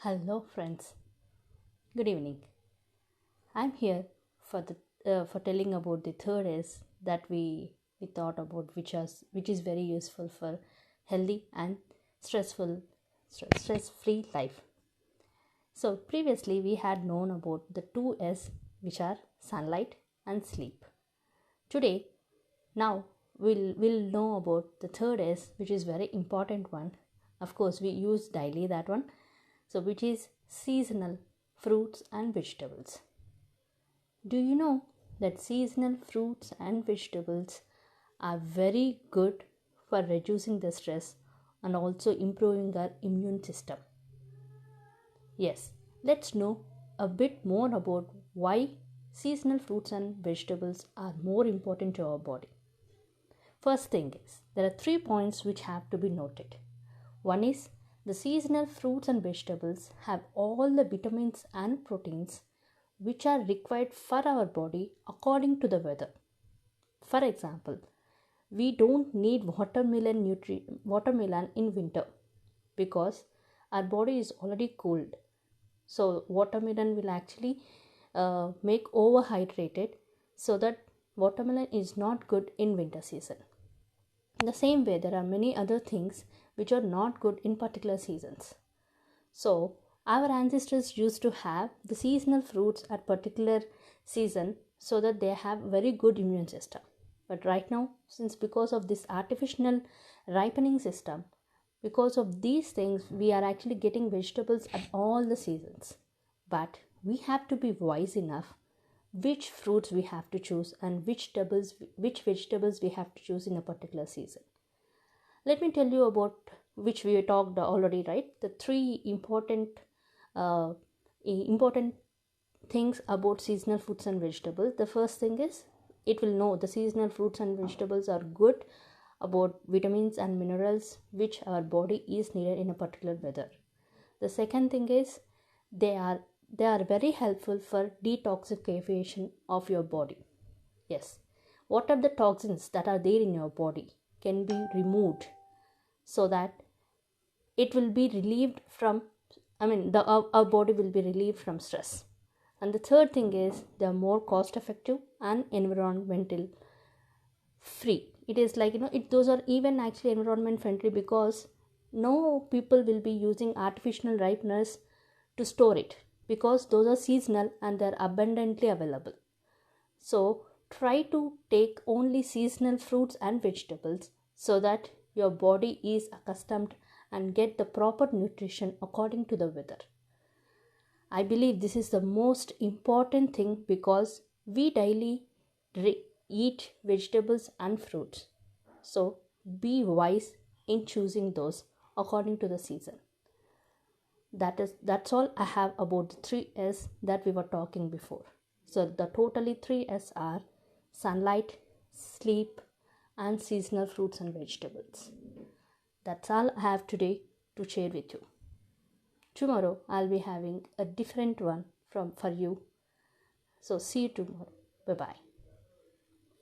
Hello, friends. Good evening. I'm here for telling about the third S that we thought about, which is very useful for healthy and stress free life. So previously we had known about the two S, which are sunlight and sleep. Today, now we'll know about the third S, which is very important one. Of course, we use daily that one. So which is seasonal fruits and vegetables. Do you know that seasonal fruits and vegetables are very good for reducing the stress and also improving our immune system? Yes, let's know a bit more about why seasonal fruits and vegetables are more important to our body. First thing is, there are 3 points which have to be noted. One is, the seasonal fruits and vegetables have all the vitamins and proteins which are required for our body according to the weather. For example, we don't need watermelon in winter because our body is already cooled. So watermelon will actually make overhydrated, so that watermelon is not good in winter season. In the same way, there are many other things which are not good in particular seasons. So, our ancestors used to have the seasonal fruits at particular season so that they have very good immune system. But right now, since because of this artificial ripening system, because of these things, we are actually getting vegetables at all the seasons. But we have to be wise enough which fruits we have to choose and which vegetables we have to choose in a particular season. Let me tell you about which we talked already, right? The three important things about seasonal fruits and vegetables. The first thing is, it will know the seasonal fruits and vegetables are good about vitamins and minerals which our body is needed in a particular weather. The second thing is, they are very helpful for detoxification of your body. Yes, what are the toxins that are there in your body can be removed so that it will be relieved from, our body will be relieved from stress. And the third thing is, they are more cost effective and environmental free. It is like, those are even actually environment friendly because no people will be using artificial ripeness to store it, because those are seasonal and they're abundantly available. So try to take only seasonal fruits and vegetables so that your body is accustomed and get the proper nutrition according to the weather. I believe this is the most important thing because we daily eat vegetables and fruits. So be wise in choosing those according to the season. That's all I have about the 3S that we were talking before. So the totally 3S are sunlight, sleep, and seasonal fruits and vegetables. That's all I have today to share with you. Tomorrow I'll be having a different one for you. So see you tomorrow. Bye bye.